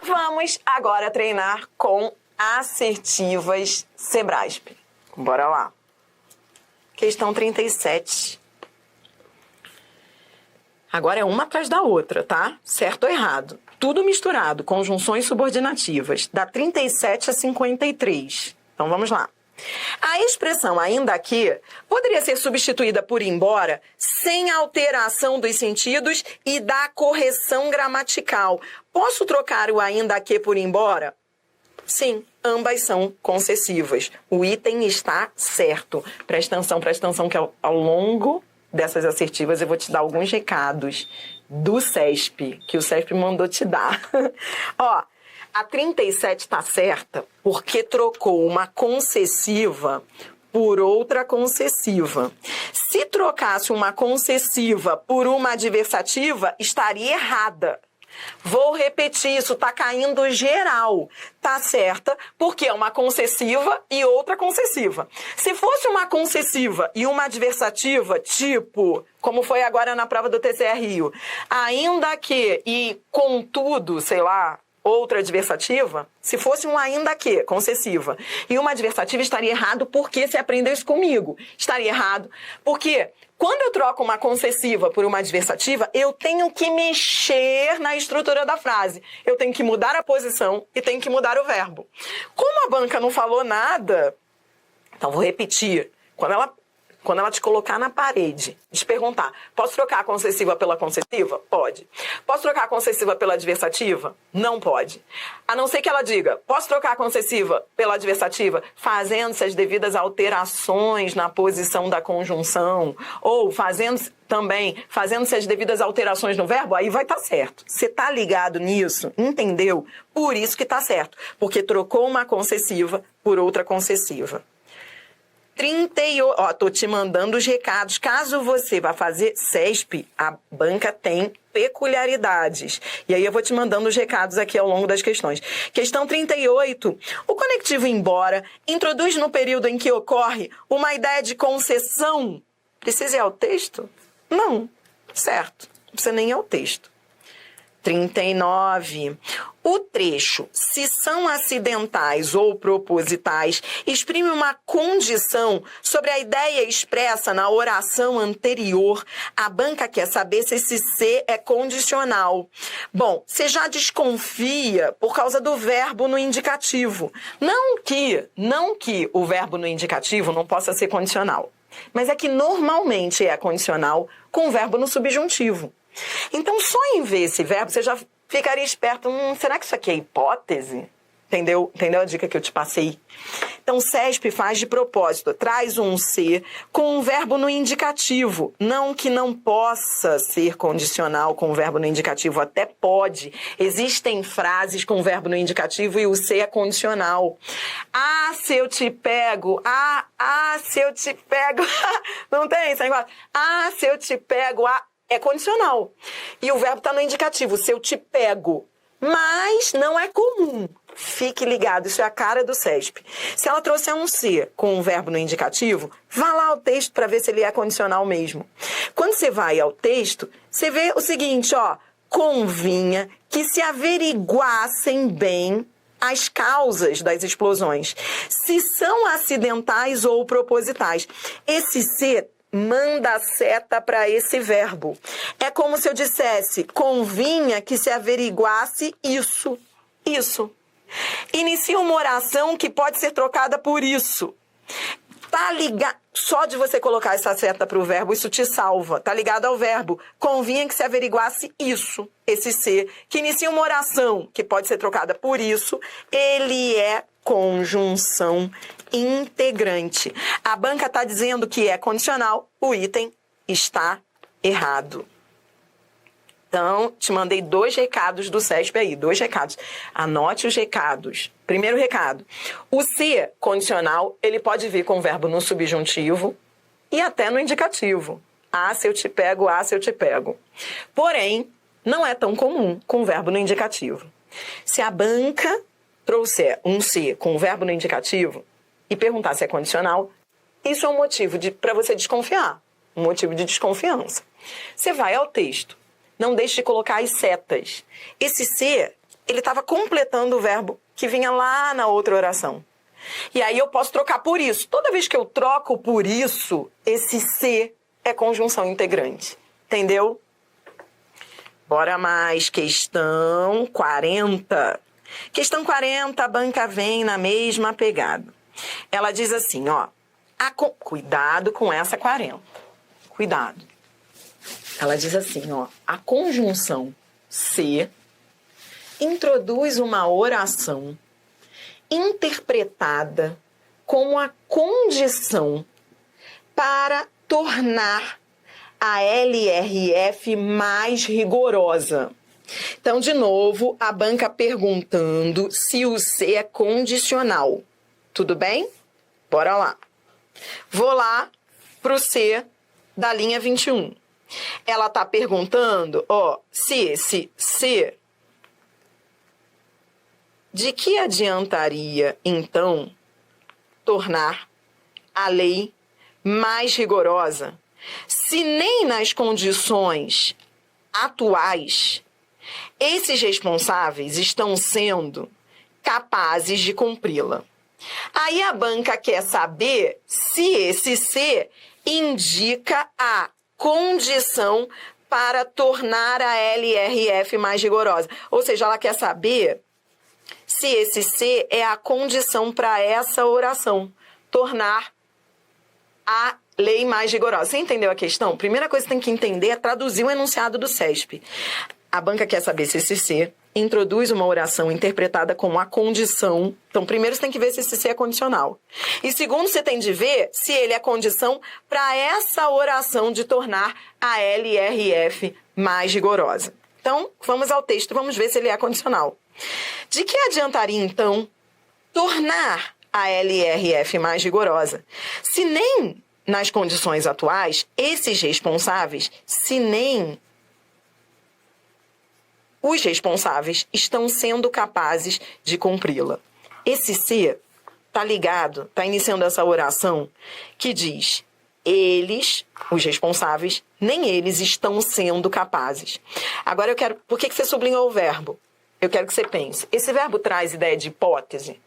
Vamos agora treinar com assertivas Sebrasp. Bora lá. Questão 37. Agora é uma atrás da outra, tá? Certo ou errado. Tudo misturado, conjunções subordinativas. Dá 37 a 53. Então vamos lá. A expressão ainda que poderia ser substituída por embora sem alteração dos sentidos e da correção gramatical. Posso trocar o ainda que por embora? Sim, ambas são concessivas. O item está certo. Presta atenção que ao longo dessas assertivas eu vou te dar alguns recados do CESP, que o CESP mandou te dar. Ó, a 37 está certa porque trocou uma concessiva por outra concessiva. Se trocasse uma concessiva por uma adversativa, estaria errada. Vou repetir, isso tá caindo geral. Tá certa porque é uma concessiva e outra concessiva. Se fosse uma concessiva e uma adversativa, tipo, como foi agora na prova do TCE Rio, ainda que e contudo, sei lá, outra adversativa, se fosse um ainda que, concessiva, e uma adversativa, estaria errado porque você aprendeu isso comigo. Estaria errado porque quando eu troco uma concessiva por uma adversativa, eu tenho que mexer na estrutura da frase. Eu tenho que mudar a posição e tenho que mudar o verbo. Como a banca não falou nada, então vou repetir. Quando ela te colocar na parede, te perguntar, posso trocar a concessiva pela concessiva? Pode. Posso trocar a concessiva pela adversativa? Não pode. A não ser que ela diga, posso trocar a concessiva pela adversativa fazendo-se as devidas alterações na posição da conjunção, ou fazendo-se as devidas alterações no verbo, aí vai estar certo. Você está ligado nisso? Entendeu? Por isso que está certo. Porque trocou uma concessiva por outra concessiva. 38, ó, tô te mandando os recados. Caso você vá fazer CESP, a banca tem peculiaridades. E aí eu vou te mandando os recados aqui ao longo das questões. Questão 38. O conectivo embora introduz no período em que ocorre uma ideia de concessão. Precisa ir ao texto? Não. Certo. Não precisa nem ir ao texto. 39. O trecho, se são acidentais ou propositais, exprime uma condição sobre a ideia expressa na oração anterior. A banca quer saber se esse se é condicional. Bom, você já desconfia por causa do verbo no indicativo. Não que o verbo no indicativo não possa ser condicional, mas é que normalmente é condicional com o verbo no subjuntivo. Então, só em ver esse verbo, você já ficaria esperto. Será que isso aqui é hipótese? Entendeu? Entendeu a dica que eu te passei? Então, CESP faz de propósito. Traz um ser com um verbo no indicativo. Não que não possa ser condicional com o verbo no indicativo. Até pode. Existem frases com verbo no indicativo e o ser é condicional. Ah, se eu te pego. Ah, se eu te pego. Não tem esse negócio? Ah, se eu te pego. Ah. É condicional. E o verbo está no indicativo, se eu te pego. Mas não é comum. Fique ligado, isso é a cara do CESP. Se ela trouxer um se com um verbo no indicativo, vá lá ao texto para ver se ele é condicional mesmo. Quando você vai ao texto, você vê o seguinte, ó. Convinha que se averiguassem bem as causas das explosões. Se são acidentais ou propositais. Esse se manda seta para esse verbo. É como se eu dissesse, convinha que se averiguasse isso. Isso. Inicia uma oração que pode ser trocada por isso. Tá ligado? Só de você colocar essa seta para o verbo, isso te salva. Tá ligado ao verbo. Convinha que se averiguasse isso. Esse ser que inicia uma oração que pode ser trocada por isso, ele é conjunção integrante. A banca está dizendo que é condicional, o item está errado. Então, te mandei 2 recados do CESP aí, 2 recados. Anote os recados. Primeiro recado, o se condicional, ele pode vir com o verbo no subjuntivo e até no indicativo. Ah, se eu te pego, ah, se eu te pego. Porém, não é tão comum com o verbo no indicativo. Se a banca trouxer um se com o verbo no indicativo e perguntar se é condicional, isso é um motivo para você desconfiar, um motivo de desconfiança. Você vai ao texto, não deixe de colocar as setas. Esse se ele estava completando o verbo que vinha lá na outra oração. E aí eu posso trocar por isso. Toda vez que eu troco por isso, esse se é conjunção integrante. Entendeu? Bora mais. Questão 40. Questão 40, a banca vem na mesma pegada. Ela diz assim, ó. Cuidado com essa 40. Cuidado. Ela diz assim, ó. A conjunção se introduz uma oração interpretada como a condição para tornar a LRF mais rigorosa. Então, de novo, a banca perguntando se o se é condicional. Tudo bem? Bora lá. Vou lá pro se da linha 21. Ela está perguntando, ó, se esse se, de que adiantaria, então, tornar a lei mais rigorosa, se nem nas condições atuais esses responsáveis estão sendo capazes de cumpri-la? Aí a banca quer saber se esse se indica a condição para tornar a LRF mais rigorosa. Ou seja, ela quer saber se esse se é a condição para essa oração, tornar a lei mais rigorosa. Você entendeu a questão? Primeira coisa que tem que entender é traduzir o enunciado do CESP. A banca quer saber se esse se introduz uma oração interpretada como a condição. Então, primeiro você tem que ver se esse se é condicional. E segundo, você tem de ver se ele é condição para essa oração de tornar a LRF mais rigorosa. Então, vamos ao texto, vamos ver se ele é condicional. De que adiantaria, então, tornar a LRF mais rigorosa, se nem nas condições atuais, esses responsáveis, se nem os responsáveis estão sendo capazes de cumpri-la? Esse se está ligado, está iniciando essa oração que diz: eles, os responsáveis, nem eles estão sendo capazes. Agora eu quero... Por que você sublinhou o verbo? Eu quero que você pense. Esse verbo traz ideia de hipótese?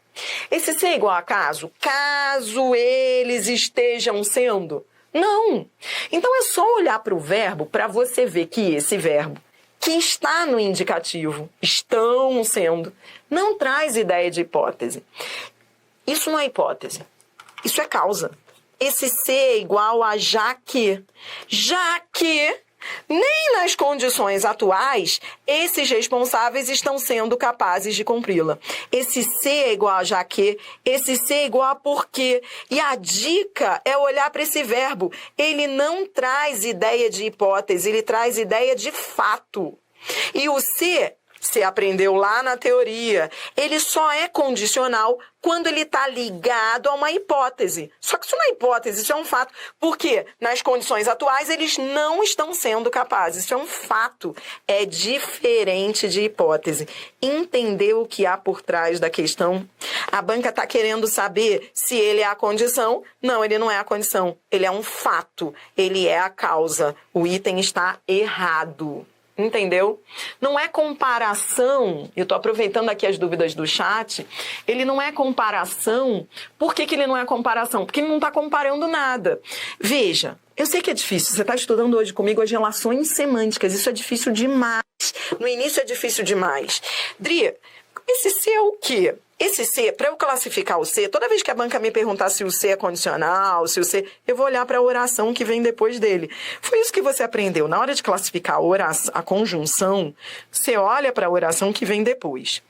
Esse se é igual a caso? Caso eles estejam sendo? Não. Então é só olhar para o verbo para você ver que esse verbo, que está no indicativo, estão sendo, não traz ideia de hipótese. Isso não é hipótese. Isso é causa. Esse se é igual a já que. Já que nem nas condições atuais esses responsáveis estão sendo capazes de cumpri-la. Esse se é igual a já que, esse se é igual a porque. E a dica é olhar para esse verbo. Ele não traz ideia de hipótese, ele traz ideia de fato. E o se, você aprendeu lá na teoria, ele só é condicional quando ele está ligado a uma hipótese. Só que isso não é hipótese, isso é um fato. Porque nas condições atuais eles não estão sendo capazes. Isso é um fato. É diferente de hipótese. Entendeu o que há por trás da questão? A banca está querendo saber se ele é a condição. Não, ele não é a condição. Ele é um fato. Ele é a causa. O item está errado. Entendeu? Não é comparação, eu estou aproveitando aqui as dúvidas do chat, ele não é comparação. Por que ele não é comparação? Porque ele não está comparando nada. Veja, eu sei que é difícil, você está estudando hoje comigo as relações semânticas, isso é difícil demais. No início é difícil demais. Dri, esse se é o quê? Esse se, para eu classificar o se, toda vez que a banca me perguntar se o se é condicional, se o se, eu vou olhar para a oração que vem depois dele. Foi isso que você aprendeu. Na hora de classificar a conjunção, você olha para a oração que vem depois.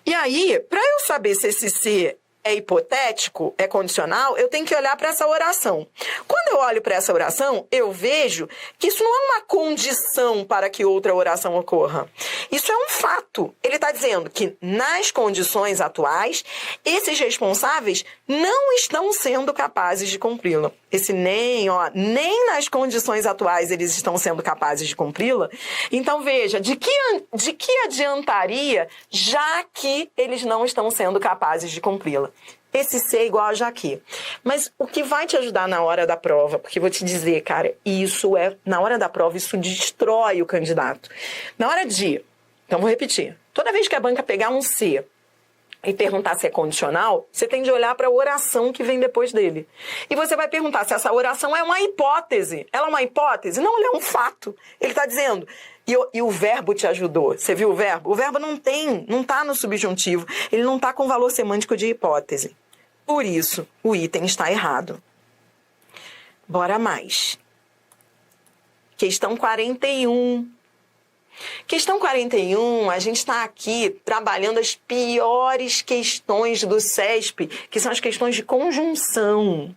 E aí, para eu saber se esse se é hipotético, é condicional, eu tenho que olhar para essa oração. Quando eu olho para essa oração, eu vejo que isso não é uma condição para que outra oração ocorra. Isso é um fato. Ele está dizendo que nas condições atuais, esses responsáveis não estão sendo capazes de cumpri-la. Esse nem nas condições atuais eles estão sendo capazes de cumpri-la. Então, veja, de que adiantaria, já que eles não estão sendo capazes de cumpri-la? Esse se é igual a já que. Mas o que vai te ajudar na hora da prova, porque eu vou te dizer, cara, na hora da prova, isso destrói o candidato. Na hora de... Então, vou repetir. Toda vez que a banca pegar um se e perguntar se é condicional, você tem de olhar para a oração que vem depois dele. E você vai perguntar se essa oração é uma hipótese. Ela é uma hipótese? Não, ela é um fato. Ele está dizendo, e o verbo te ajudou. Você viu o verbo? O verbo não está no subjuntivo. Ele não está com valor semântico de hipótese. Por isso, o item está errado. Bora mais. Questão 41. Questão 41, a gente está aqui trabalhando as piores questões do CESP, que são as questões de conjunção.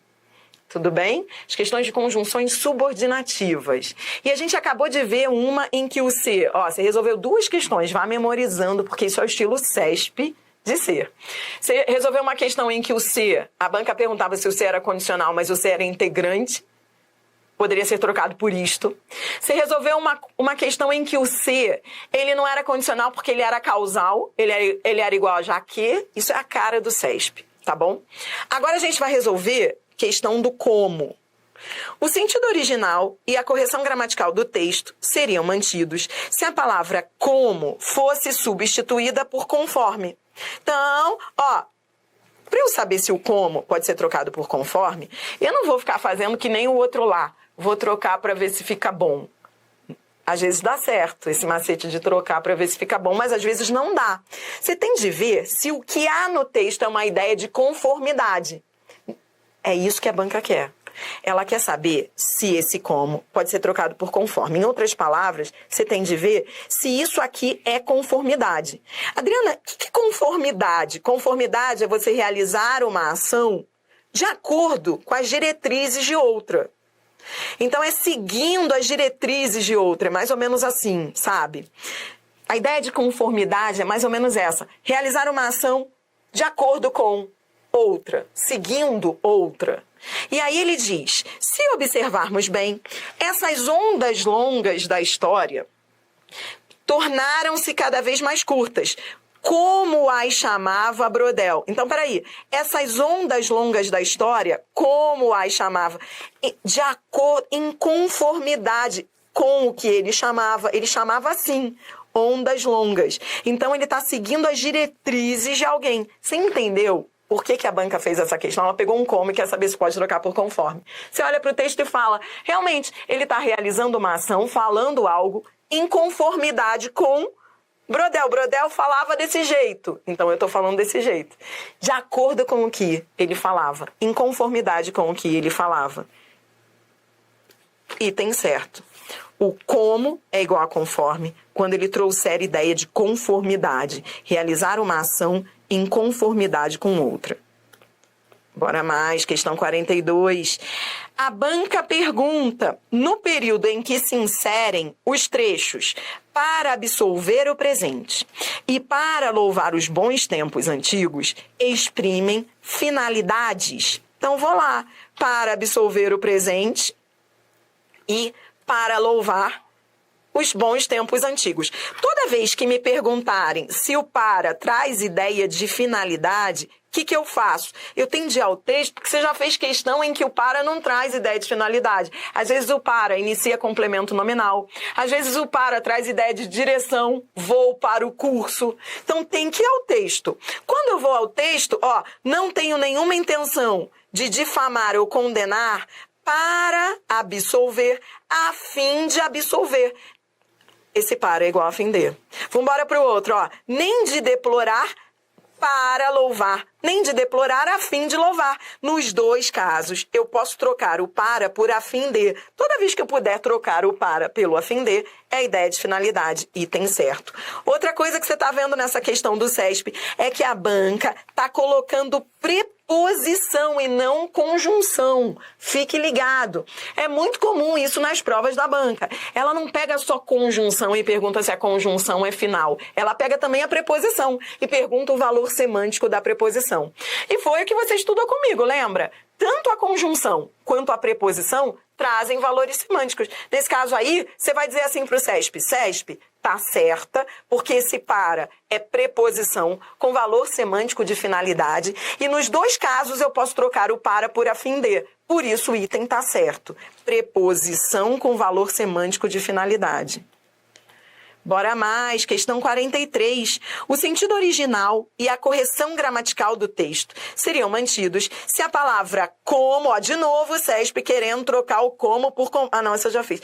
Tudo bem? As questões de conjunções subordinativas. E a gente acabou de ver uma em que o se... você resolveu 2 questões, vá memorizando, porque isso é o estilo CESP de ser. Você resolveu uma questão em que o se... A banca perguntava se o se era condicional, mas o se era integrante. Poderia ser trocado por isto. Você resolveu uma questão em que o se, ele não era condicional porque ele era causal, ele era igual a já que. Isso é a cara do CESP, tá bom? Agora a gente vai resolver questão do como. O sentido original e a correção gramatical do texto seriam mantidos se a palavra como fosse substituída por conforme. Então, para eu saber se o como pode ser trocado por conforme, eu não vou ficar fazendo que nem o outro lá. Vou trocar para ver se fica bom. Às vezes dá certo esse macete de trocar para ver se fica bom, mas às vezes não dá. Você tem de ver se o que há no texto é uma ideia de conformidade. É isso que a banca quer. Ela quer saber se esse como pode ser trocado por conforme. Em outras palavras, você tem de ver se isso aqui é conformidade. Adriana, o que é conformidade? Conformidade é você realizar uma ação de acordo com as diretrizes de outra. Então, é seguindo as diretrizes de outra, é mais ou menos assim, sabe? A ideia de conformidade é mais ou menos essa. Realizar uma ação de acordo com outra, seguindo outra. E aí ele diz, se observarmos bem, essas ondas longas da história tornaram-se cada vez mais curtas, como as chamava Brodel. Então, peraí, essas ondas longas da história, como as chamava, de acordo, em conformidade com o que ele chamava assim, ondas longas. Então, ele está seguindo as diretrizes de alguém. Você entendeu por que a banca fez essa questão? Ela pegou um como e quer saber se pode trocar por conforme. Você olha para o texto e fala, realmente, ele está realizando uma ação, falando algo em conformidade com Brodel. Brodel falava desse jeito, então eu estou falando desse jeito. De acordo com o que ele falava, em conformidade com o que ele falava. Item certo. O como é igual a conforme quando ele trouxer ideia de conformidade. Realizar uma ação em conformidade com outra. Bora mais, questão 42. A banca pergunta, no período em que se inserem os trechos para absolver o presente e para louvar os bons tempos antigos, exprimem finalidades. Então, vou lá. Para absolver o presente e para louvar os bons tempos antigos. Toda vez que me perguntarem se o para traz ideia de finalidade, o que eu faço? Eu tenho de ir ao texto, porque você já fez questão em que o para não traz ideia de finalidade. Às vezes o para inicia complemento nominal. Às vezes o para traz ideia de direção, vou para o curso. Então tem que ir ao texto. Quando eu vou ao texto, não tenho nenhuma intenção de difamar ou condenar para absolver, a fim de absolver. Esse para é igual a fim de. Vamos embora para o outro, nem de deplorar para louvar, nem de deplorar a fim de louvar. Nos dois casos, eu posso trocar o para por a fim de. Toda vez que eu puder trocar o para pelo a fim de, é a ideia de finalidade, item certo. Outra coisa que você está vendo nessa questão do CESP é que a banca está colocando preposição e não conjunção. Fique ligado. É muito comum isso nas provas da banca. Ela não pega só conjunção e pergunta se a conjunção é final. Ela pega também a preposição e pergunta o valor semântico da preposição. E foi o que você estudou comigo, lembra? Tanto a conjunção quanto a preposição trazem valores semânticos. Nesse caso aí, você vai dizer assim para o CESP, CESP, tá certa, porque esse para é preposição com valor semântico de finalidade, e nos dois casos eu posso trocar o para por a fim de. Por isso o item tá certo. Preposição com valor semântico de finalidade. Bora mais, questão 43. O sentido original e a correção gramatical do texto seriam mantidos se a palavra como, ó, de novo o CESP querendo trocar o como por... Ah, não, essa eu já fiz.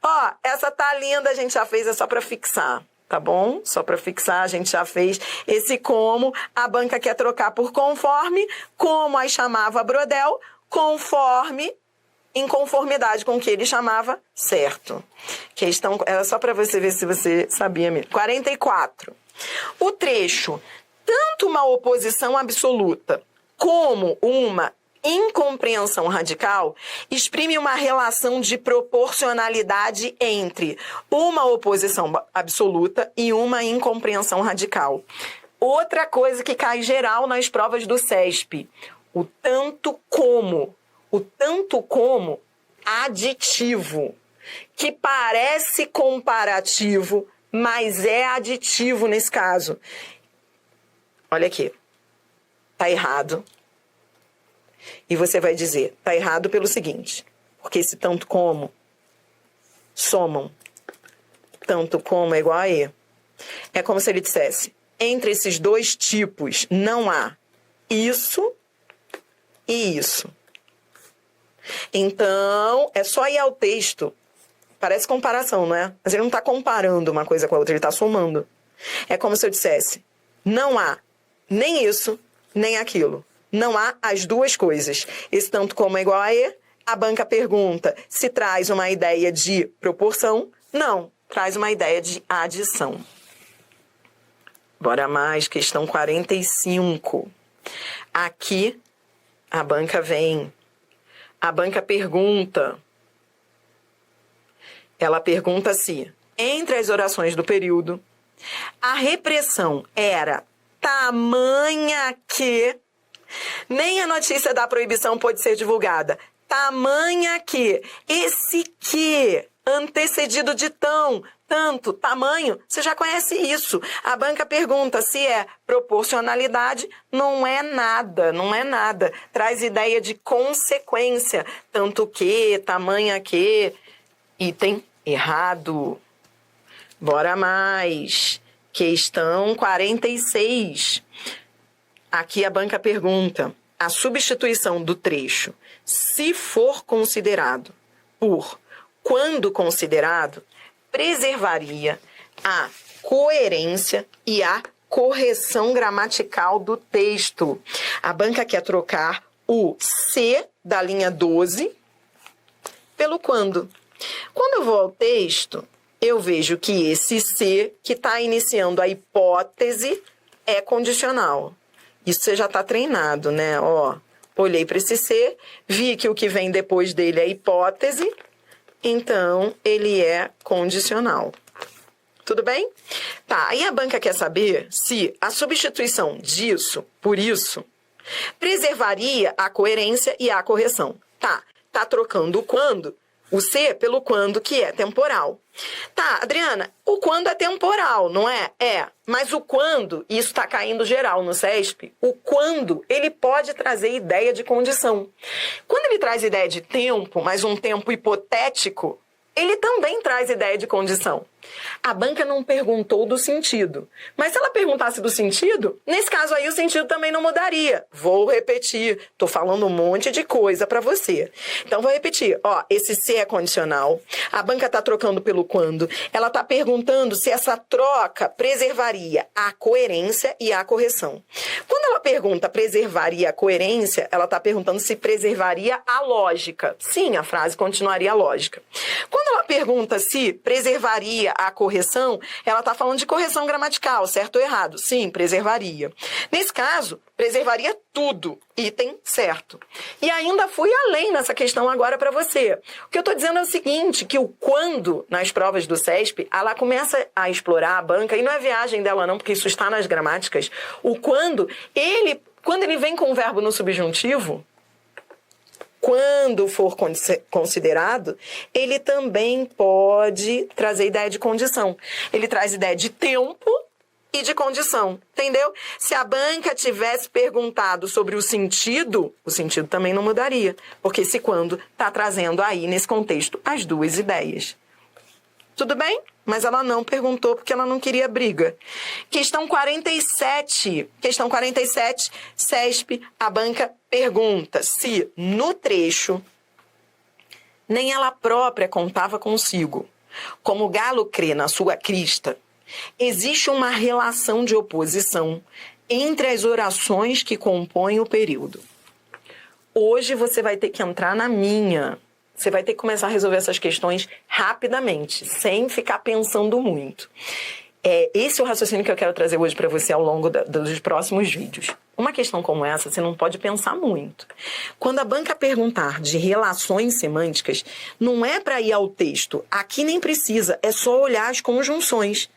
Ó, essa tá linda, a gente já fez, é só pra fixar. Tá bom? Só para fixar, a gente já fez esse como. A banca quer trocar por conforme, como aí chamava Brodel, conforme, em conformidade com o que ele chamava certo. Questão, era só para você ver se você sabia mesmo. 44. O trecho, tanto uma oposição absoluta como uma incompreensão radical exprime uma relação de proporcionalidade entre uma oposição absoluta e uma incompreensão radical. Outra coisa que cai geral nas provas do CESP, o tanto como aditivo, que parece comparativo, mas é aditivo nesse caso. Olha aqui, tá errado. E você vai dizer, tá errado pelo seguinte, porque esse tanto como somam, tanto como é igual a E. É como se ele dissesse, entre esses dois tipos não há isso e isso. Então, é só ir ao texto. Parece comparação, não é? Mas ele não está comparando uma coisa com a outra, ele está somando. É como se eu dissesse, não há nem isso, nem aquilo. Não há as duas coisas. Esse tanto como é igual a E. A banca pergunta se traz uma ideia de proporção. Não, traz uma ideia de adição. Bora mais, questão 45. Aqui, a banca vem. A banca pergunta. Ela pergunta se, entre as orações do período, a repressão era tamanha que... Nem a notícia da proibição pode ser divulgada. Tamanha que, esse que, antecedido de tão, tanto, tamanho, você já conhece isso. A banca pergunta se é proporcionalidade, não é nada, não é nada. Traz ideia de consequência, tanto que, tamanha que, item errado. Bora mais. Questão 46. Aqui a banca pergunta, a substituição do trecho, se for considerado por quando considerado, preservaria a coerência e a correção gramatical do texto. A banca quer trocar o se da linha 12 pelo quando. Quando eu vou ao texto, eu vejo que esse se que está iniciando a hipótese é condicional. Isso você já está treinado, né? Ó, olhei para esse C, vi que o que vem depois dele é hipótese, então ele é condicional. Tudo bem? Tá, aí a banca quer saber se a substituição disso por isso preservaria a coerência e a correção. Tá trocando o quando, o se pelo quando, que é temporal. Tá, Adriana, o quando é temporal, não é? É, mas o quando, isso está caindo geral no CESP, o quando, ele pode trazer ideia de condição. Quando ele traz ideia de tempo, mas um tempo hipotético, ele também traz ideia de condição. A banca não perguntou do sentido. Mas se ela perguntasse do sentido, nesse caso aí o sentido também não mudaria. Vou repetir. Tô falando um monte de coisa para você. Então vou repetir. Ó, esse se é condicional. A banca tá trocando pelo quando. Ela tá perguntando se essa troca preservaria a coerência e a correção. Quando ela pergunta preservaria a coerência, ela tá perguntando se preservaria a lógica. Sim, a frase continuaria lógica. Quando ela pergunta se preservaria a correção, ela está falando de correção gramatical, certo ou errado? Sim, preservaria. Nesse caso, preservaria tudo, item certo. E ainda fui além nessa questão agora para você. O que eu estou dizendo é o seguinte, que o quando, nas provas do CESP, ela começa a explorar a banca, e não é viagem dela não, porque isso está nas gramáticas, o quando ele vem com o verbo no subjuntivo, quando for considerado, ele também pode trazer ideia de condição. Ele traz ideia de tempo e de condição, entendeu? Se a banca tivesse perguntado sobre o sentido também não mudaria. Porque esse quando está trazendo aí, nesse contexto, as duas ideias. Tudo bem? mas ela não perguntou porque ela não queria briga. Questão 47, CESP, a banca pergunta se no trecho nem ela própria contava consigo, como o galo crê na sua crista, existe uma relação de oposição entre as orações que compõem o período. Hoje você vai ter que entrar na minha. Você vai ter que começar a resolver essas questões rapidamente, sem ficar pensando muito. Esse é o raciocínio que eu quero trazer hoje para você ao longo dos próximos vídeos. Uma questão como essa, você não pode pensar muito. Quando a banca perguntar de relações semânticas, não é para ir ao texto. Aqui nem precisa, é só olhar as conjunções.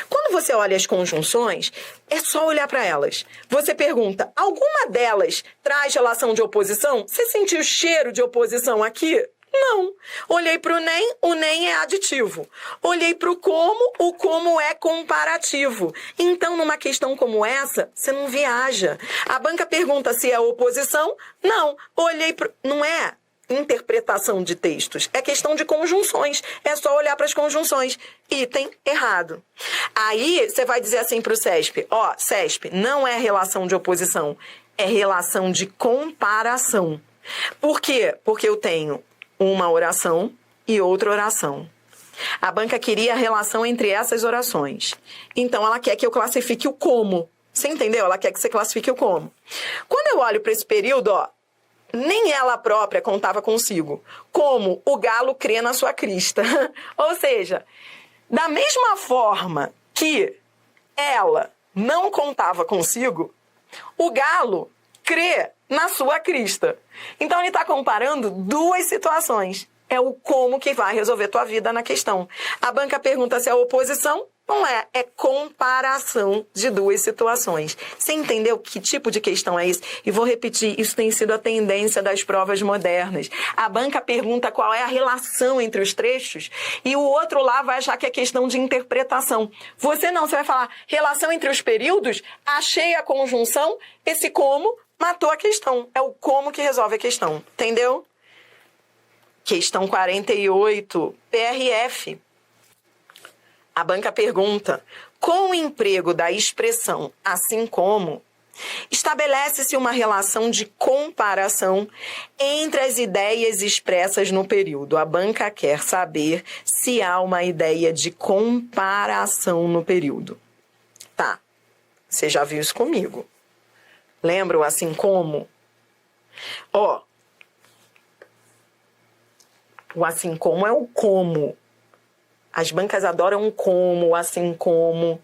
Quando você olha as conjunções, é só olhar para elas. Você pergunta, alguma delas traz relação de oposição? Você sentiu cheiro de oposição aqui? Não. Olhei para o nem é aditivo. Olhei para o como é comparativo. Então, numa questão como essa, você não viaja. A banca pergunta se é oposição? Não. Olhei para... Não é interpretação de textos. É questão de conjunções. É só olhar para as conjunções. Item errado. Aí, você vai dizer assim para o CESP. CESP, não é relação de oposição. É relação de comparação. Por quê? Porque eu tenho uma oração e outra oração. A banca queria a relação entre essas orações. Então, ela quer que eu classifique o como. Você entendeu? Ela quer que você classifique o como. Quando eu olho para esse período, nem ela própria contava consigo. Como o galo crê na sua crista. Ou seja, da mesma forma que ela não contava consigo, o galo crê na sua crista. Então, ele está comparando duas situações. É o como que vai resolver tua vida na questão. A banca pergunta se é oposição. Não é. É comparação de duas situações. Você entendeu que tipo de questão é isso? E vou repetir, isso tem sido a tendência das provas modernas. A banca pergunta qual é a relação entre os trechos e o outro lá vai achar que é questão de interpretação. Você não, você vai falar relação entre os períodos, achei a conjunção, esse como matou a questão. É o como que resolve a questão. Entendeu? Questão 48, PRF. A banca pergunta, com o emprego da expressão assim como, estabelece-se uma relação de comparação entre as ideias expressas no período. A banca quer saber se há uma ideia de comparação no período. Tá, você já viu isso comigo. Lembra o assim como? O assim como é o como. As bancas adoram um como, assim como. O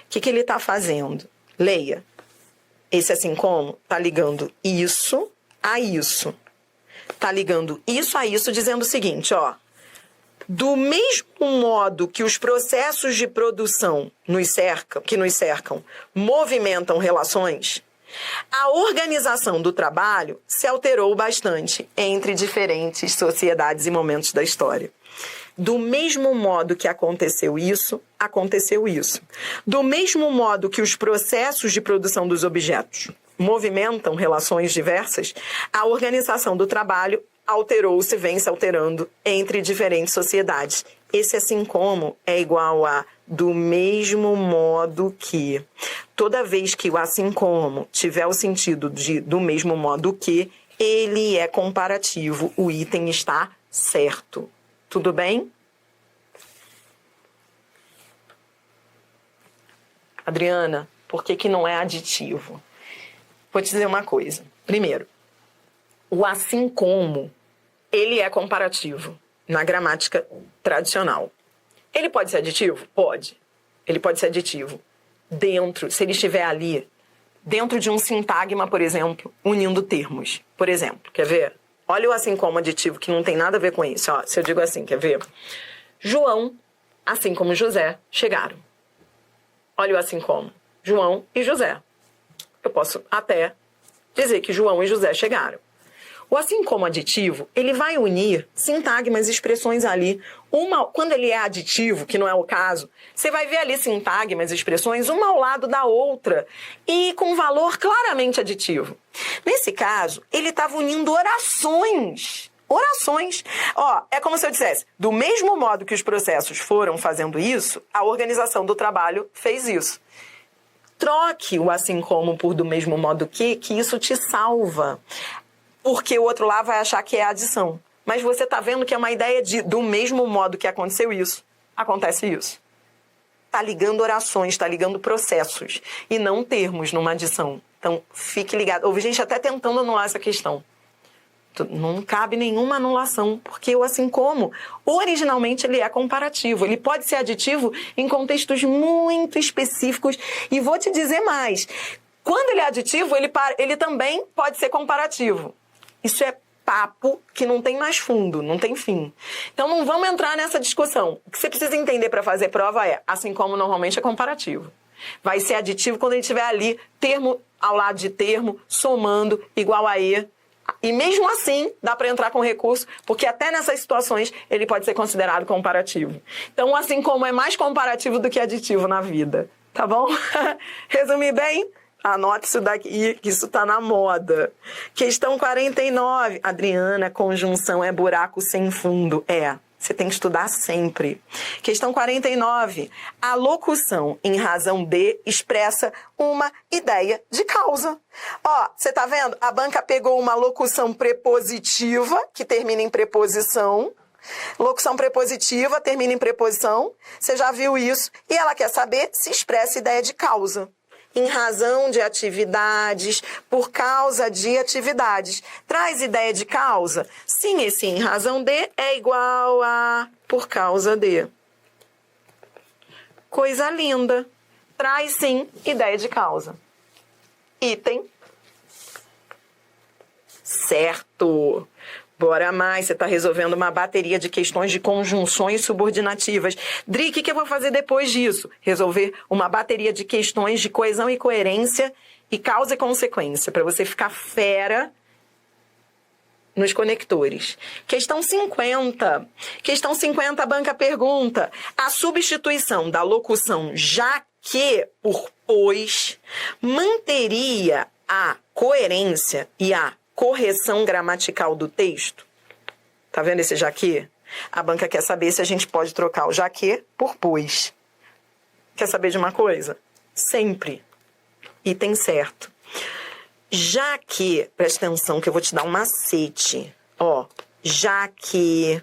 que ele está fazendo? Leia. Esse assim como está ligando isso a isso. Está ligando isso a isso, dizendo o seguinte, do mesmo modo que os processos de produção que nos cercam movimentam relações, a organização do trabalho se alterou bastante entre diferentes sociedades e momentos da história. Do mesmo modo que aconteceu isso. Do mesmo modo que os processos de produção dos objetos movimentam relações diversas, a organização do trabalho alterou-se, vem se alterando entre diferentes sociedades. Esse assim como é igual a do mesmo modo que. Toda vez que o assim como tiver o sentido de do mesmo modo que, ele é comparativo, o item está certo. Tudo bem? Adriana, por que não é aditivo? Vou te dizer uma coisa. Primeiro, o assim como, ele é comparativo na gramática tradicional. Ele pode ser aditivo? Pode. Ele pode ser aditivo se ele estiver ali, dentro de um sintagma, por exemplo, unindo termos. Por exemplo, quer ver? Olha o assim como aditivo, que não tem nada a ver com isso. Se eu digo assim, quer ver? João, assim como José, chegaram. Olha o assim como. João e José. Eu posso até dizer que João e José chegaram. O assim como aditivo, ele vai unir sintagmas e expressões ali. Quando ele é aditivo, que não é o caso, você vai ver ali sintagmas e expressões uma ao lado da outra e com valor claramente aditivo. Nesse caso, ele estava unindo orações. orações. Ó, é como se eu dissesse, do mesmo modo que os processos foram fazendo isso, a organização do trabalho fez isso. Troque o assim como por do mesmo modo que isso te salva. Porque o outro lá vai achar que é adição. Mas você tá vendo que é uma ideia de do mesmo modo que aconteceu isso, acontece isso. Tá ligando orações, tá ligando processos e não termos numa adição. Então, fique ligado. Houve gente até tentando anular essa questão. Não cabe nenhuma anulação, porque o assim como, originalmente ele é comparativo. Ele pode ser aditivo em contextos muito específicos. E vou te dizer mais. Quando ele é aditivo, ele também pode ser comparativo. Isso é papo que não tem mais fundo, não tem fim. Então não vamos entrar nessa discussão. O que você precisa entender para fazer prova é, assim como normalmente é comparativo. Vai ser aditivo quando ele estiver ali, termo ao lado de termo, somando, igual a E. E mesmo assim, dá para entrar com recurso, porque até nessas situações ele pode ser considerado comparativo. Então, assim como é mais comparativo do que aditivo na vida. Tá bom? Resumir bem? Anote isso daqui, que isso tá na moda. Questão 49. Adriana, conjunção é buraco sem fundo. Você tem que estudar sempre. Questão 49. A locução em razão de expressa uma ideia de causa. Ó, você tá vendo? A banca pegou uma locução prepositiva, que termina em preposição. Locução prepositiva termina em preposição. Você já viu isso? E ela quer saber se expressa ideia de causa. Em razão de atividades, por causa de atividades. Traz ideia de causa? Sim, esse em razão de é igual a por causa de. Coisa linda. Traz, sim, ideia de causa. Item. Certo. Bora mais, você está resolvendo uma bateria de questões de conjunções subordinativas. Dri, o que eu vou fazer depois disso? Resolver uma bateria de questões de coesão e coerência e causa e consequência, para você ficar fera nos conectores. Questão 50. Questão 50, a banca pergunta. A substituição da locução já que por pois manteria a coerência e a correção gramatical do texto? Tá vendo esse já que? A banca quer saber se a gente pode trocar o já que por pois. Quer saber de uma coisa? Sempre. Item certo. Já que, presta atenção que eu vou te dar um macete. Ó, já que,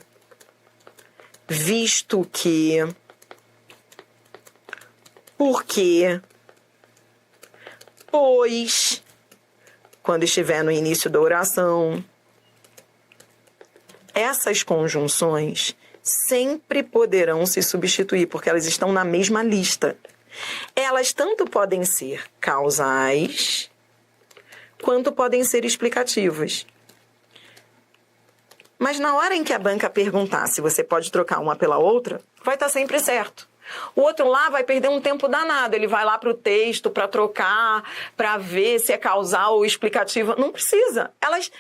visto que, porque, pois, quando estiver no início da oração. Essas conjunções sempre poderão se substituir, porque elas estão na mesma lista. Elas tanto podem ser causais, quanto podem ser explicativas. Mas na hora em que a banca perguntar se você pode trocar uma pela outra, vai estar sempre certo. O outro lá vai perder um tempo danado. Ele vai lá para o texto para trocar, para ver se é causal ou explicativa. Não precisa. Elas,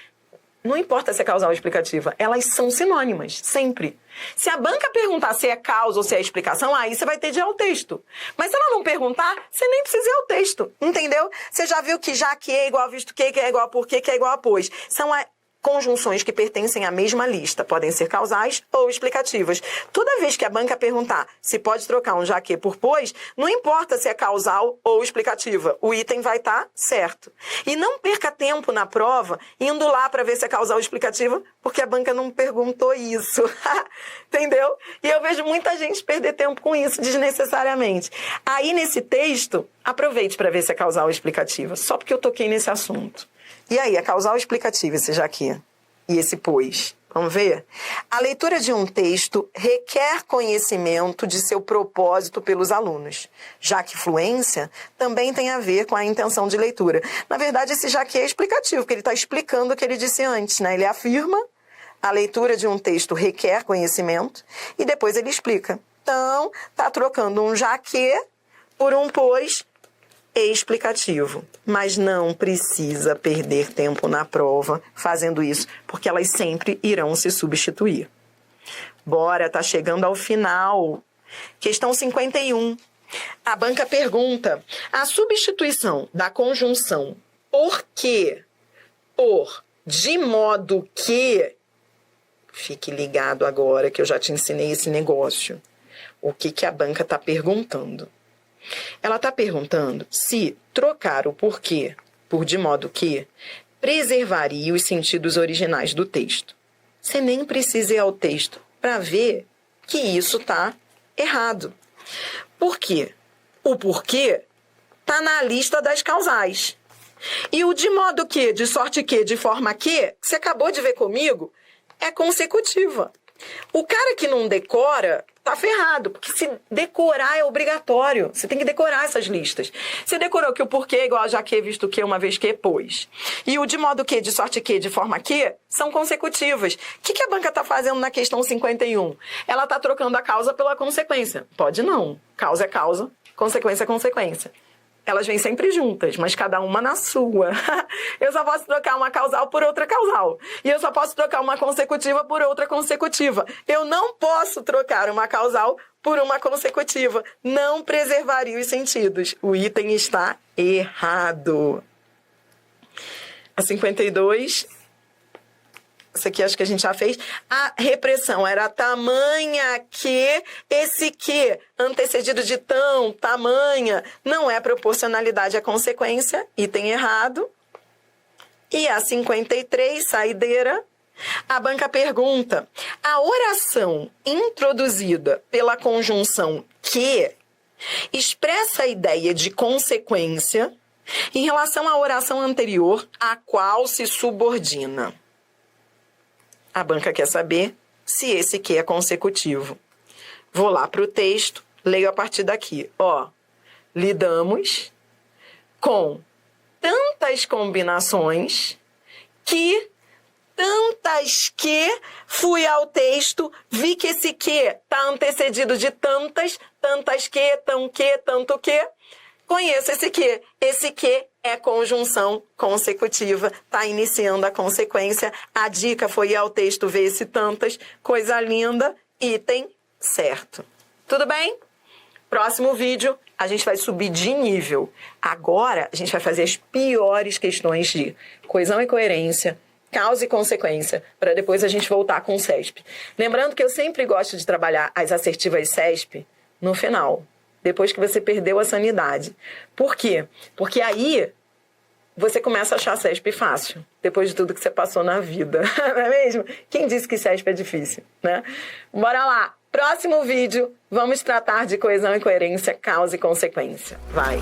não importa se é causal ou explicativa, elas são sinônimas, sempre. Se a banca perguntar se é causa ou se é explicação, aí você vai ter de ir ao texto. Mas se ela não perguntar, você nem precisa ir ao texto, entendeu? Você já viu que já que é igual a visto que é igual a por que é igual a pois. São conjunções que pertencem à mesma lista. Podem ser causais ou explicativas. Toda vez que a banca perguntar se pode trocar um já que por pois, não importa se é causal ou explicativa. O item vai estar certo. E não perca tempo na prova indo lá para ver se é causal ou explicativa, porque a banca não perguntou isso. Entendeu? E eu vejo muita gente perder tempo com isso desnecessariamente. Aí, nesse texto, aproveite para ver se é causal ou explicativa. Só porque eu toquei nesse assunto. E aí, a causal explicativa, esse já aqui, e esse pois. Vamos ver? A leitura de um texto requer conhecimento de seu propósito pelos alunos, já que fluência também tem a ver com a intenção de leitura. Na verdade, esse já que é explicativo, porque ele está explicando o que ele disse antes, né? Ele afirma, a leitura de um texto requer conhecimento, e depois ele explica. Então, está trocando um já que por um pois explicativo, mas não precisa perder tempo na prova fazendo isso, porque elas sempre irão se substituir. Bora, tá chegando ao final. Questão 51. A banca pergunta: a substituição da conjunção porque por de modo que Fique ligado agora que eu já te ensinei esse negócio. O que a banca está perguntando? Ela está perguntando se trocar o porquê por de modo que preservaria os sentidos originais do texto. Você nem precisa ir ao texto para ver que isso está errado. Por quê? O porquê está na lista das causais. E o de modo que, de sorte que, de forma que você acabou de ver comigo, é consecutiva. O cara que não decora tá ferrado, porque se decorar é obrigatório. Você tem que decorar essas listas. Você decorou que o porquê é igual a já que, visto que, uma vez que, pois. E o de modo que, de sorte que, de forma que, são consecutivas. O que a banca tá fazendo na questão 51? Ela tá trocando a causa pela consequência. Pode não. Causa é causa, consequência é consequência. Elas vêm sempre juntas, mas cada uma na sua. Eu só posso trocar uma causal por outra causal. E eu só posso trocar uma consecutiva por outra consecutiva. Eu não posso trocar uma causal por uma consecutiva. Não preservaria os sentidos. O item está errado. A 52... Isso aqui acho que a gente já fez. A repressão era tamanha que, esse que, antecedido de tão, tamanha, não é proporcionalidade à consequência, item errado. E a 53, saideira, a banca pergunta, a oração introduzida pela conjunção que expressa a ideia de consequência em relação à oração anterior, a qual se subordina. A banca quer saber se esse que é consecutivo. Vou lá para o texto, leio a partir daqui. Lidamos com tantas combinações que, fui ao texto, vi que esse que está antecedido de tantas que, tão que, tanto que. Conheço esse que. Esse que é conjunção consecutiva. Está iniciando a consequência. A dica foi ir ao texto ver esse tantas. Coisa linda. Item certo. Tudo bem? Próximo vídeo, a gente vai subir de nível. Agora, a gente vai fazer as piores questões de coesão e coerência, causa e consequência, para depois a gente voltar com o CESP. Lembrando que eu sempre gosto de trabalhar as assertivas CESP no final. Depois que você perdeu a sanidade. Por quê? Porque aí você começa a achar CESP fácil, depois de tudo que você passou na vida. Não é mesmo? Quem disse que CESP é difícil, né? Bora lá! Próximo vídeo, vamos tratar de coesão e coerência, causa e consequência. Vai!